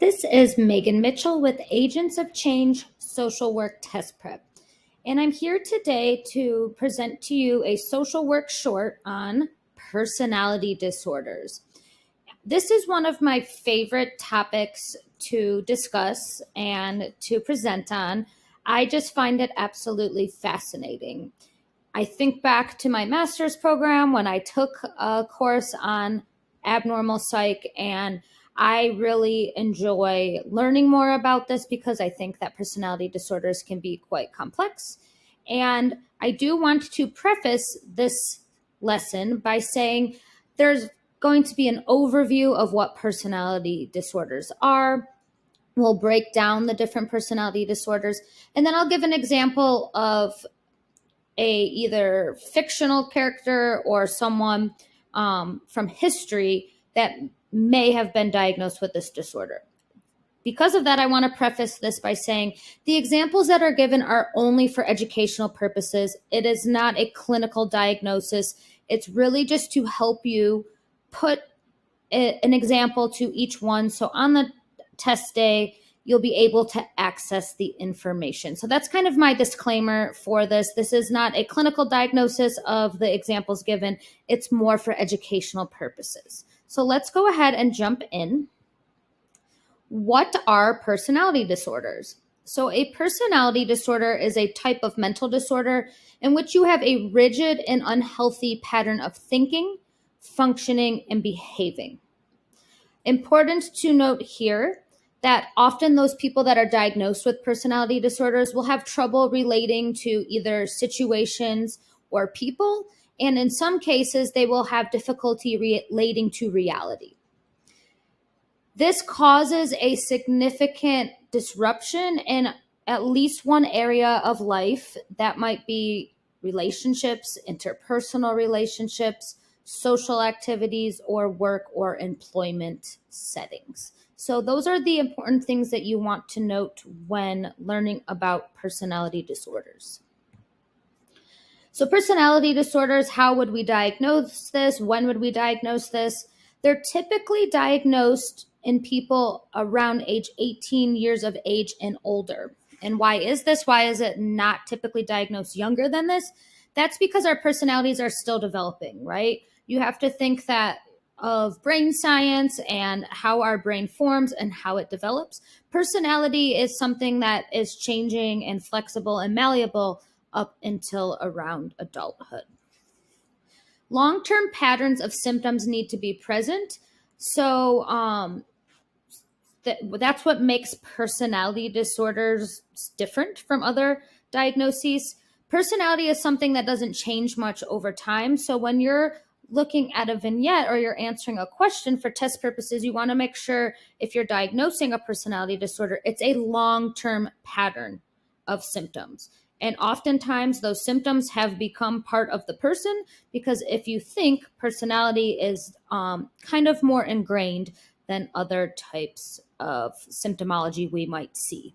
This is Megan Mitchell with Agents of Change Social Work Test Prep. And I'm here today to present to you a social work short on personality disorders. This is one of my favorite topics to discuss and to present on. I just find it absolutely fascinating. I think back to my master's program when I took a course on abnormal psych, and I really enjoy learning more about this because I think that personality disorders can be quite complex. And I do want to preface this lesson by saying there's going to be an overview of what personality disorders are. We'll break down the different personality disorders, and then I'll give an example of a either fictional character or someone from history that may have been diagnosed with this disorder. Because of that, I want to preface this by saying the examples that are given are only for educational purposes. It is not a clinical diagnosis. It's really just to help you put an example to each one. So on the test day, you'll be able to access the information. So that's kind of my disclaimer for this. This is not a clinical diagnosis of the examples given. It's more for educational purposes. So let's go ahead and jump in. What are personality disorders? So a personality disorder is a type of mental disorder in which you have a rigid and unhealthy pattern of thinking, functioning, and behaving. Important to note here that often those people that are diagnosed with personality disorders will have trouble relating to either situations or people, and in some cases, they will have difficulty relating to reality. This causes a significant disruption in at least one area of life. That might be relationships, interpersonal relationships, social activities, or work or employment settings. So those are the important things that you want to note when learning about personality disorders. So personality disorders, how would we diagnose this? When would we diagnose this? They're typically diagnosed in people around age 18 years of age and older. And why is this? Why is it not typically diagnosed younger than this? That's because our personalities are still developing, right? You have to think that of brain science and how our brain forms and how it develops. Personality is something that is changing and flexible and malleable up until around adulthood. Long-term patterns of symptoms need to be present. So that's what makes personality disorders different from other diagnoses. Personality is something that doesn't change much over time. So when you're looking at a vignette or you're answering a question for test purposes, you want to make sure if you're diagnosing a personality disorder, it's a long-term pattern of symptoms. And oftentimes those symptoms have become part of the person because if you think personality is kind of more ingrained than other types of symptomology we might see.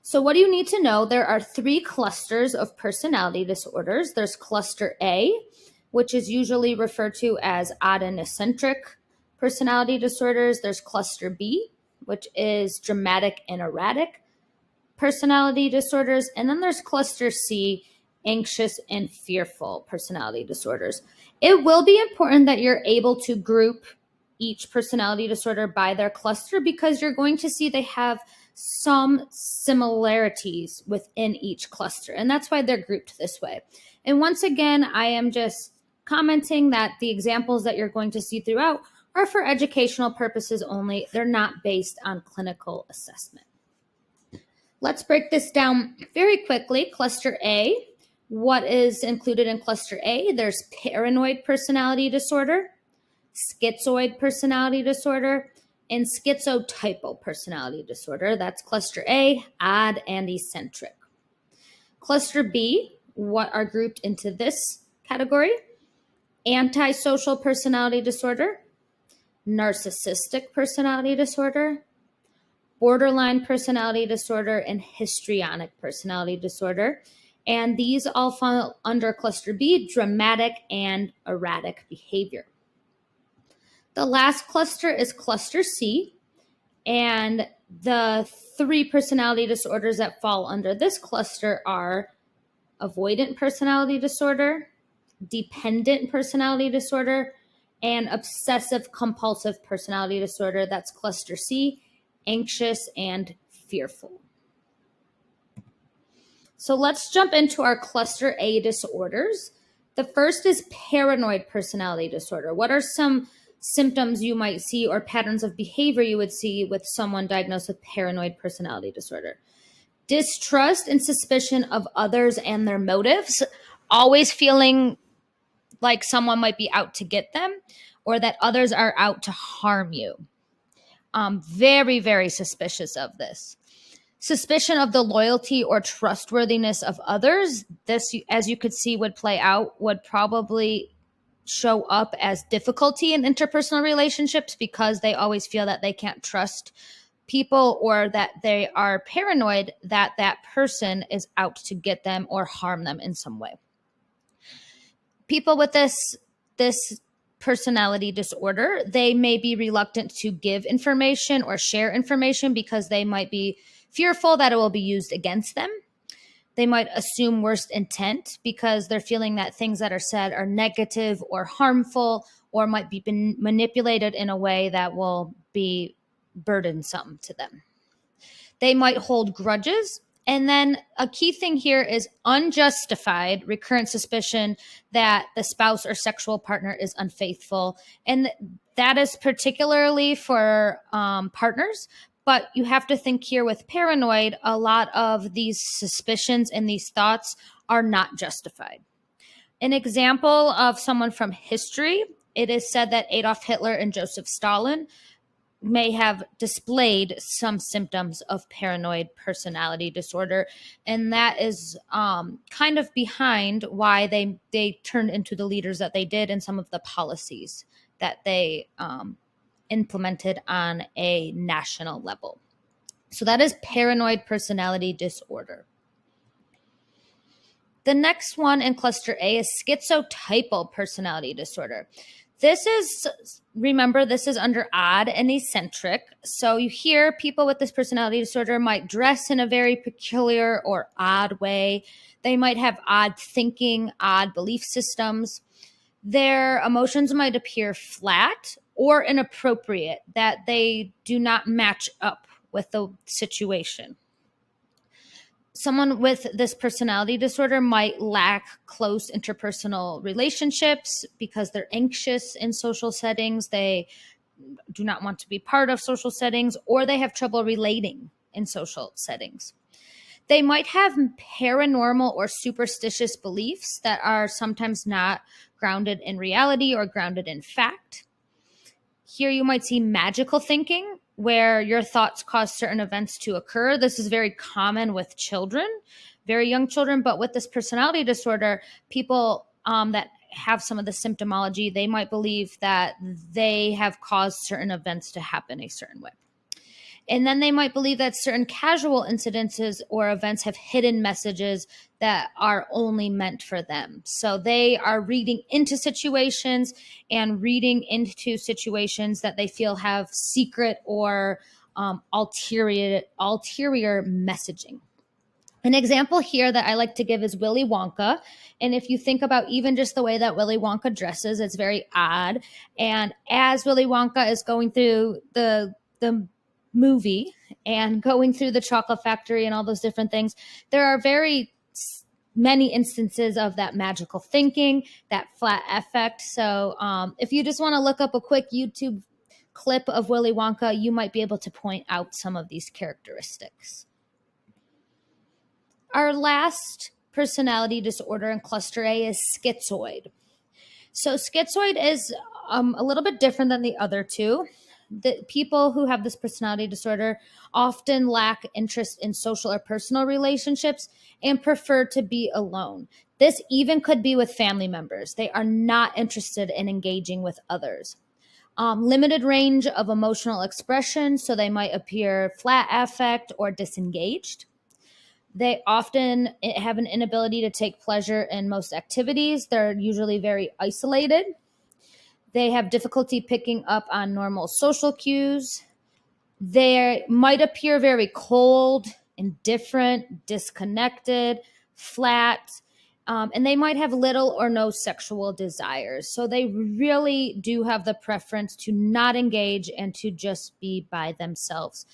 So what do you need to know? There are 3 clusters of personality disorders. There's cluster A, which is usually referred to as odd and eccentric personality disorders. There's cluster B, which is dramatic and erratic personality disorders. And then there's cluster C, anxious and fearful personality disorders. It will be important that you're able to group each personality disorder by their cluster because you're going to see they have some similarities within each cluster. And that's why they're grouped this way. And once again, I am just commenting that the examples that you're going to see throughout are for educational purposes only. They're not based on clinical assessment. Let's break this down very quickly. Cluster A, what is included in cluster A? There's paranoid personality disorder, schizoid personality disorder, and schizotypal personality disorder. That's cluster A, odd and eccentric. Cluster B, what are grouped into this category? Antisocial personality disorder, narcissistic personality disorder, borderline personality disorder, and histrionic personality disorder. And these all fall under cluster B, dramatic and erratic behavior. The last cluster is cluster C, and the 3 personality disorders that fall under this cluster are avoidant personality disorder, dependent personality disorder, and obsessive compulsive personality disorder. That's cluster C, anxious and fearful. So let's jump into our cluster A disorders. The first is paranoid personality disorder. What are some symptoms you might see or patterns of behavior you would see with someone diagnosed with paranoid personality disorder? Distrust and suspicion of others and their motives, always feeling like someone might be out to get them or that others are out to harm you. Very, very suspicious of this. Suspicion of the loyalty or trustworthiness of others. This, as you could see, would play out, would probably show up as difficulty in interpersonal relationships because they always feel that they can't trust people or that they are paranoid that that person is out to get them or harm them in some way. People with this personality disorder, they may be reluctant to give information or share information because they might be fearful that it will be used against them. They might assume worst intent because they're feeling that things that are said are negative or harmful or might be manipulated in a way that will be burdensome to them. They might hold grudges. And then a key thing here is unjustified recurrent suspicion that the spouse or sexual partner is unfaithful. And that is particularly for partners. But you have to think here with paranoid, a lot of these suspicions and these thoughts are not justified. An example of someone from history, it is said that Adolf Hitler and Joseph Stalin may have displayed some symptoms of paranoid personality disorder. And that is kind of behind why they turned into the leaders that they did and some of the policies that they implemented on a national level. So that is paranoid personality disorder. The next one in cluster A is schizotypal personality disorder. This is, remember, this is under odd and eccentric. So you hear people with this personality disorder might dress in a very peculiar or odd way. They might have odd thinking, odd belief systems. Their emotions might appear flat or inappropriate, that they do not match up with the situation. Someone with this personality disorder might lack close interpersonal relationships because they're anxious in social settings. They do not want to be part of social settings, or they have trouble relating in social settings. They might have paranormal or superstitious beliefs that are sometimes not grounded in reality or grounded in fact. Here you might see magical thinking, where your thoughts cause certain events to occur. This is very common with children, very young children, but with this personality disorder, people that have some of the symptomology, they might believe that they have caused certain events to happen a certain way. And then they might believe that certain casual incidences or events have hidden messages that are only meant for them. So they are reading into situations and reading into situations that they feel have secret or ulterior messaging. An example here that I like to give is Willy Wonka. And if you think about even just the way that Willy Wonka dresses, it's very odd. And as Willy Wonka is going through the movie and going through the chocolate factory and all those different things, there are very many instances of that magical thinking, that flat effect. So if you just want to look up a quick YouTube clip of Willy Wonka, you might be able to point out some of these characteristics. Our last personality disorder in cluster A is schizoid. So schizoid is a little bit different than the other two. The people who have this personality disorder often lack interest in social or personal relationships and prefer to be alone. This even could be with family members. They are not interested in engaging with others. Limited range of emotional expression, so they might appear flat affect or disengaged. They often have an inability to take pleasure in most activities. They're usually very isolated. They have difficulty picking up on normal social cues. They might appear very cold, indifferent, disconnected, flat, and they might have little or no sexual desires. So they really do have the preference to not engage and to just be by themselves.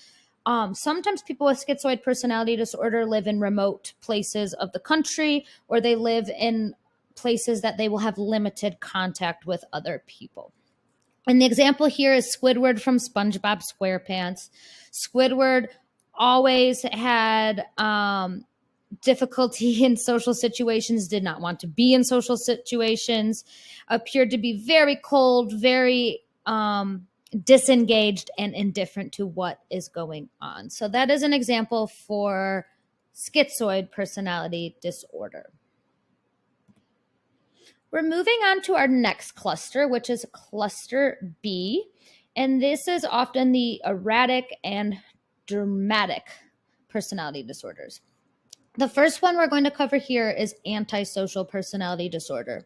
Sometimes people with schizoid personality disorder live in remote places of the country, or they live in places that they will have limited contact with other people. And the example here is Squidward from SpongeBob SquarePants. Squidward always had difficulty in social situations, did not want to be in social situations, appeared to be very cold, very disengaged, and indifferent to what is going on. So that is an example for schizoid personality disorder. We're moving on to our next cluster, which is cluster B. And this is often the erratic and dramatic personality disorders. The first one we're going to cover here is antisocial personality disorder.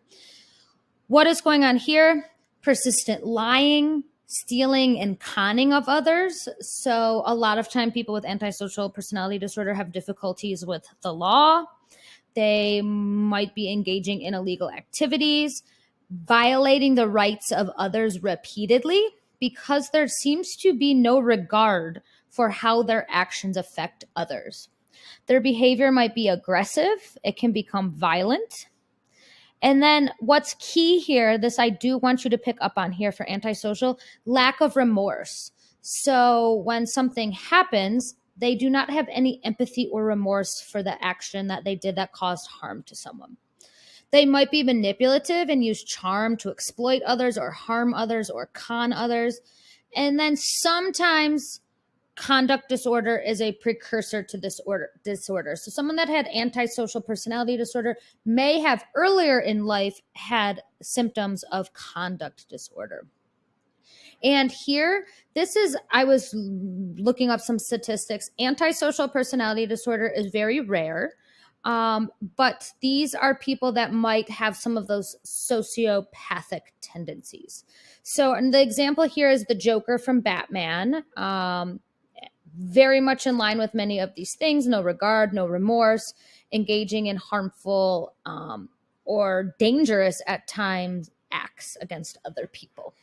What is going on here? Persistent lying, stealing, and conning of others. So a lot of time people with antisocial personality disorder have difficulties with the law. They might be engaging in illegal activities, violating the rights of others repeatedly, because there seems to be no regard for how their actions affect others. Their behavior might be aggressive. It can become violent. And then what's key here, this I do want you to pick up on here for antisocial, lack of remorse. So when something happens, they do not have any empathy or remorse for the action that they did that caused harm to someone. They might be manipulative and use charm to exploit others or harm others or con others. And then sometimes conduct disorder is a precursor to this disorder. So someone that had antisocial personality disorder may have earlier in life had symptoms of conduct disorder. And here, I was looking up some statistics. Antisocial personality disorder is very rare, but these are people that might have some of those sociopathic tendencies. So and the example here is the Joker from Batman. Very much in line with many of these things: no regard, no remorse, engaging in harmful or dangerous at times acts against other people.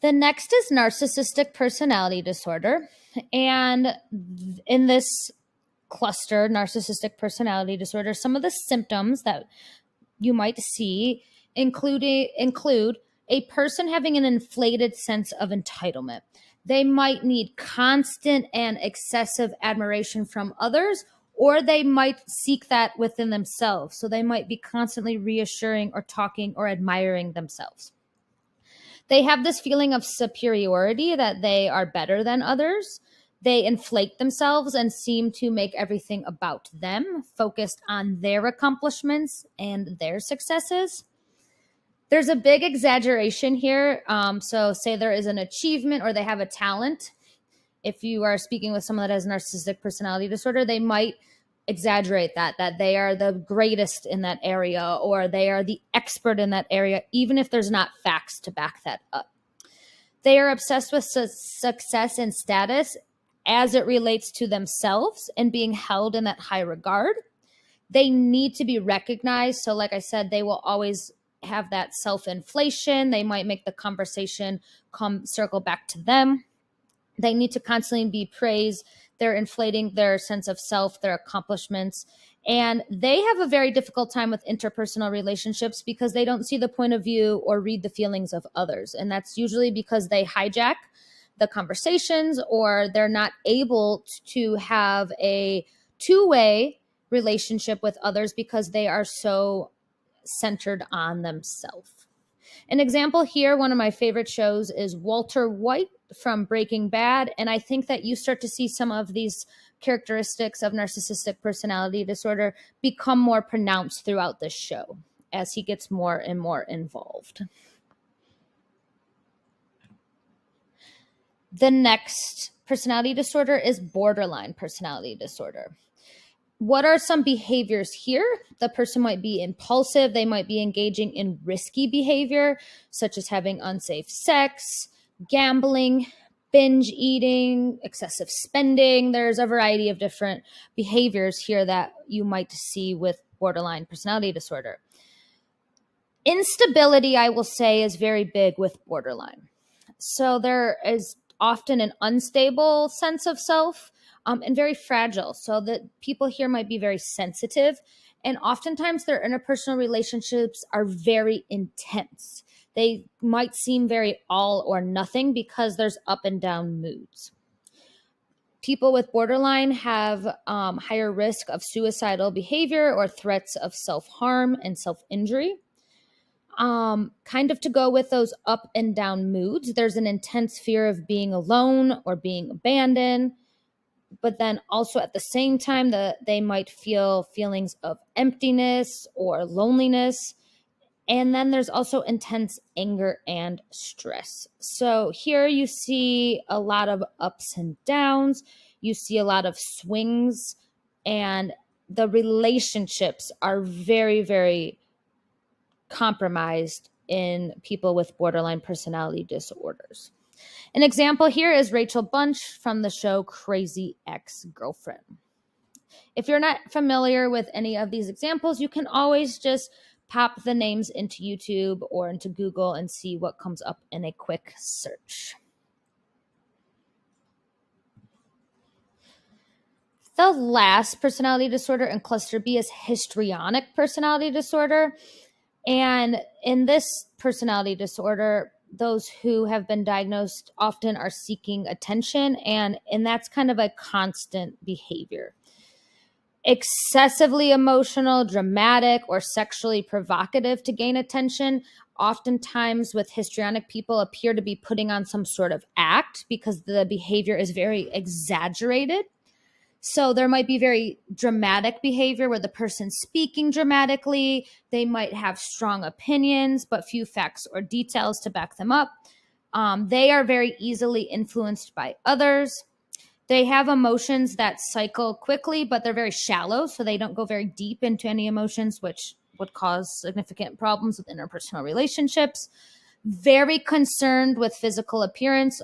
The next is narcissistic personality disorder. And in this cluster, narcissistic personality disorder, some of the symptoms that you might see include a person having an inflated sense of entitlement. They might need constant and excessive admiration from others, or they might seek that within themselves. So they might be constantly reassuring or talking or admiring themselves. They have this feeling of superiority, that they are better than others. They inflate themselves and seem to make everything about them, focused on their accomplishments and their successes. There's a big exaggeration here. So say there is an achievement or they have a talent. If you are speaking with someone that has narcissistic personality disorder, they might exaggerate that they are the greatest in that area, or they are the expert in that area, even if there's not facts to back that up. They are obsessed with success and status as it relates to themselves and being held in that high regard. They need to be recognized. So like I said, they will always have that self-inflation. They might make the conversation circle back to them. They need to constantly be praised. They're inflating their sense of self, their accomplishments. And they have a very difficult time with interpersonal relationships because they don't see the point of view or read the feelings of others. And that's usually because they hijack the conversations, or they're not able to have a two-way relationship with others because they are so centered on themselves. An example here, one of my favorite shows is Walter White from Breaking Bad. And I think that you start to see some of these characteristics of narcissistic personality disorder become more pronounced throughout the show as he gets more and more involved. The next personality disorder is borderline personality disorder. What are some behaviors here? The person might be impulsive. They might be engaging in risky behavior, such as having unsafe sex, gambling, binge eating, excessive spending. There's a variety of different behaviors here that you might see with borderline personality disorder. Instability, I will say, is very big with borderline. So there is often an unstable sense of self, and very fragile. So that people here might be very sensitive, and oftentimes their interpersonal relationships are very intense. They might seem very all or nothing because there's up and down moods. People with borderline have higher risk of suicidal behavior or threats of self-harm and self-injury. Kind of to go with those up and down moods, there's an intense fear of being alone or being abandoned, but then also at the same time they might feel feelings of emptiness or loneliness. And then there's also intense anger and stress. So here you see a lot of ups and downs. You see a lot of swings, and the relationships are very, very compromised in people with borderline personality disorders. An example here is Rachel Bunch from the show Crazy Ex-Girlfriend. If you're not familiar with any of these examples, you can always just pop the names into YouTube or into Google and see what comes up in a quick search. The last personality disorder in cluster B is histrionic personality disorder. And in this personality disorder, those who have been diagnosed often are seeking attention, and that's kind of a constant behavior. Excessively emotional, dramatic, or sexually provocative to gain attention. Oftentimes with histrionic people appear to be putting on some sort of act because the behavior is very exaggerated. So there might be very dramatic behavior where the person's speaking dramatically. They might have strong opinions, but few facts or details to back them up. They are very easily influenced by others. They have emotions that cycle quickly, but they're very shallow, so they don't go very deep into any emotions, which would cause significant problems with interpersonal relationships. Very concerned with physical appearance.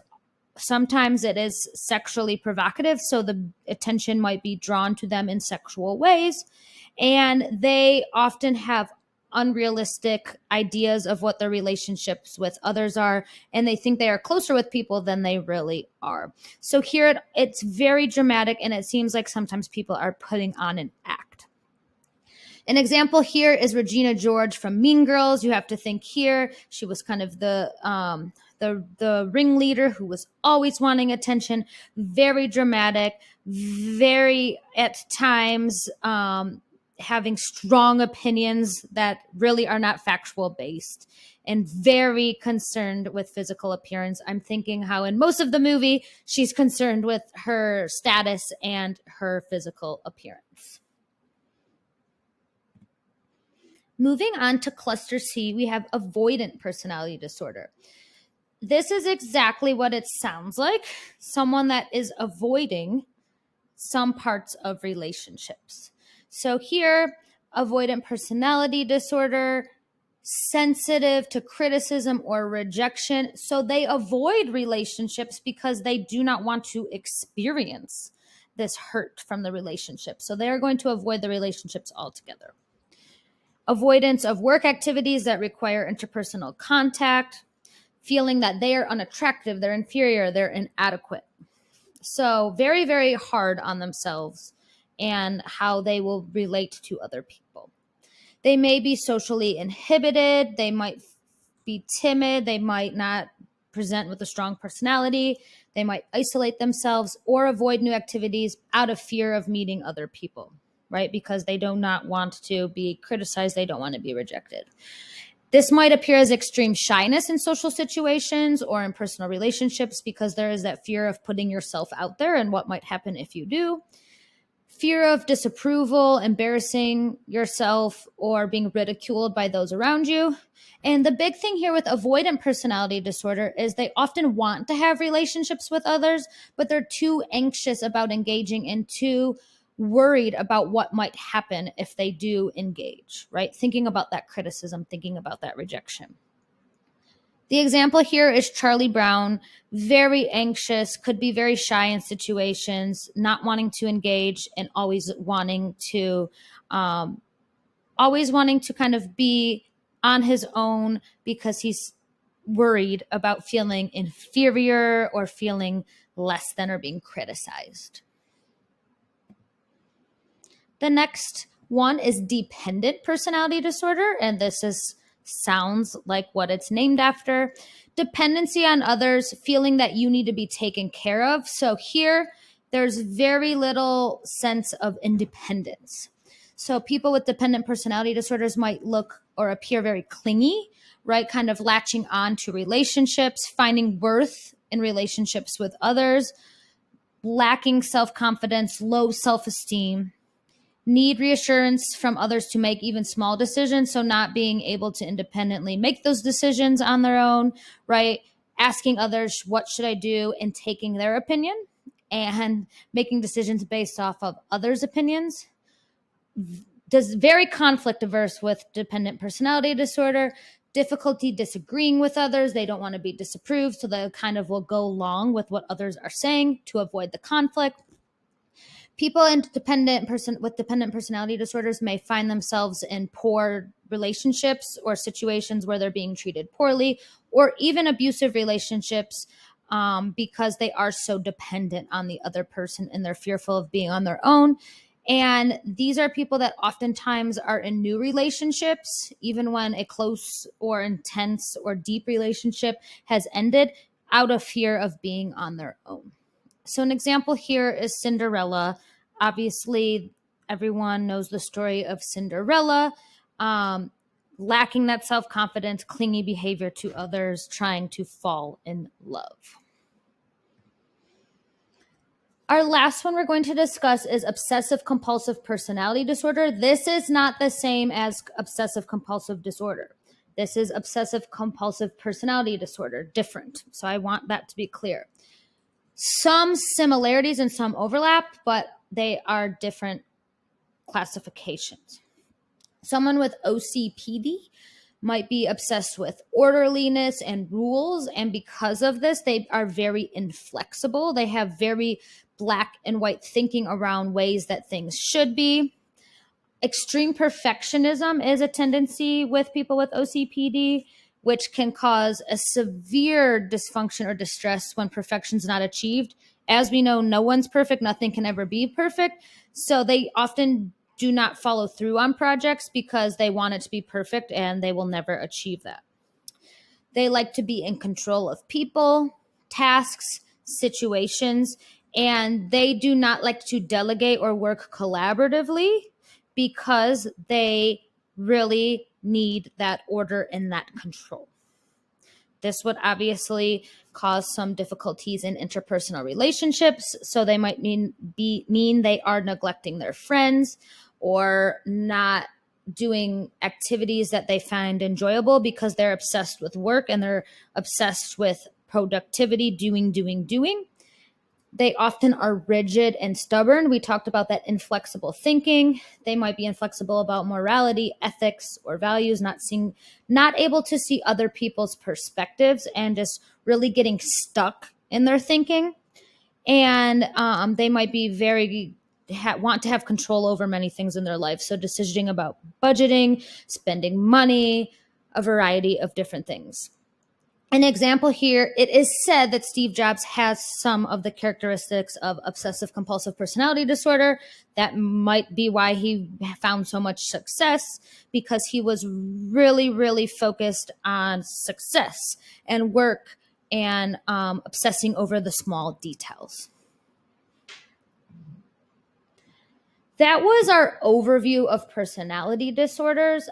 Sometimes it is sexually provocative, so the attention might be drawn to them in sexual ways. And they often have unrealistic ideas of what their relationships with others are, and they think they are closer with people than they really are. So here it's very dramatic, and it seems like sometimes people are putting on an act. An example here is Regina George from Mean Girls. You have to think here, she was kind of the ringleader who was always wanting attention, very dramatic, very at times having strong opinions that really are not factual based, and very concerned with physical appearance. I'm thinking how in most of the movie she's concerned with her status and her physical appearance. Moving on to cluster C, we have avoidant personality disorder. This is exactly what it sounds like, someone that is avoiding some parts of relationships. So here, avoidant personality disorder, sensitive to criticism or rejection. So they avoid relationships because they do not want to experience this hurt from the relationship. So they're going to avoid the relationships altogether. Avoidance of work activities that require interpersonal contact, feeling that they are unattractive, they're inferior, they're inadequate. So very, very hard on themselves and how they will relate to other people. They may be socially inhibited. They might be timid. They might not present with a strong personality. They might isolate themselves or avoid new activities out of fear of meeting other people, right? Because they do not want to be criticized. They don't want to be rejected. This might appear as extreme shyness in social situations or in personal relationships because there is that fear of putting yourself out there and what might happen if you do. Fear of disapproval, embarrassing yourself, or being ridiculed by those around you. And the big thing here with avoidant personality disorder is they often want to have relationships with others, but they're too anxious about engaging in too worried about what might happen if they do engage, right? Thinking about that criticism, thinking about that rejection. The example here is Charlie Brown, very anxious, could be very shy in situations, not wanting to engage, and always wanting to kind of be on his own because he's worried about feeling inferior or feeling less than or being criticized. The next one is dependent personality disorder, and this sounds like what it's named after. Dependency on others, feeling that you need to be taken care of. So here, there's very little sense of independence. So people with dependent personality disorders might look or appear very clingy, right? Kind of latching on to relationships, finding worth in relationships with others, lacking self-confidence, low self-esteem, need reassurance from others to make even small decisions. So not being able to independently make those decisions on their own, right? Asking others, what should I do? And taking their opinion and making decisions based off of others' opinions. Does very conflict averse with dependent personality disorder, difficulty disagreeing with others. They don't want to be disapproved. So they kind of will go along with what others are saying to avoid the conflict. People with dependent personality disorders may find themselves in poor relationships or situations where they're being treated poorly, or even abusive relationships because they are so dependent on the other person and they're fearful of being on their own. And these are people that oftentimes are in new relationships, even when a close or intense or deep relationship has ended, out of fear of being on their own. So an example here is Cinderella. Obviously, everyone knows the story of Cinderella, lacking that self-confidence, clingy behavior to others, trying to fall in love. Our last one we're going to discuss is obsessive compulsive personality disorder. This is not the same as obsessive compulsive disorder. This is obsessive compulsive personality disorder, different. So I want that to be clear. Some similarities and some overlap, but they are different classifications. Someone with OCPD might be obsessed with orderliness and rules, and because of this, they are very inflexible. They have very black and white thinking around ways that things should be. Extreme perfectionism is a tendency with people with OCPD, which can cause a severe dysfunction or distress when perfection is not achieved. As we know, no one's perfect. Nothing can ever be perfect. So they often do not follow through on projects because they want it to be perfect and they will never achieve that. They like to be in control of people, tasks, situations, and they do not like to delegate or work collaboratively because they really need that order and that control. This would obviously cause some difficulties in interpersonal relationships. So they might mean they are neglecting their friends or not doing activities that they find enjoyable because they're obsessed with work and they're obsessed with productivity, doing. They often are rigid and stubborn. We talked about that inflexible thinking. They might be inflexible about morality, ethics, or values, not able to see other people's perspectives and just really getting stuck in their thinking. And they might be want to have control over many things in their life. So decisioning about budgeting, spending money, a variety of different things. An example here, it is said that Steve Jobs has some of the characteristics of obsessive compulsive personality disorder. That might be why he found so much success, because he was really, really focused on success and work and obsessing over the small details. That was our overview of personality disorders.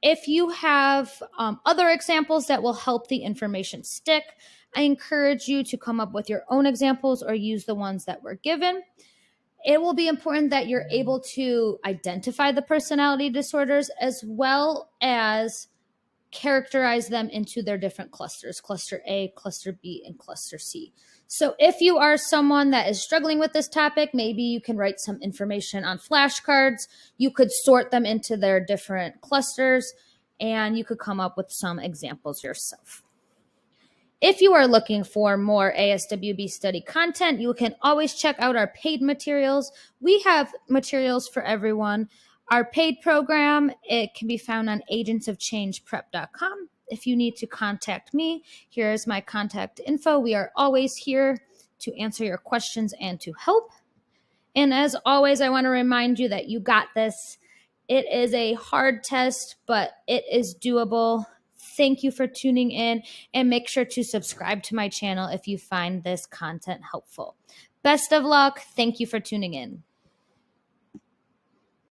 If you have other examples that will help the information stick, I encourage you to come up with your own examples or use the ones that were given. It will be important that you're able to identify the personality disorders as well as characterize them into their different clusters, cluster A, cluster B, and cluster C. So if you are someone that is struggling with this topic, maybe you can write some information on flashcards. You could sort them into their different clusters, and you could come up with some examples yourself. If you are looking for more ASWB study content, you can always check out our paid materials. We have materials for everyone. Our paid program, it can be found on agentsofchangeprep.com. If you need to contact me, here is my contact info. We are always here to answer your questions and to help. And as always, I want to remind you that you got this. It is a hard test, but it is doable. Thank you for tuning in, and make sure to subscribe to my channel if you find this content helpful. Best of luck. Thank you for tuning in.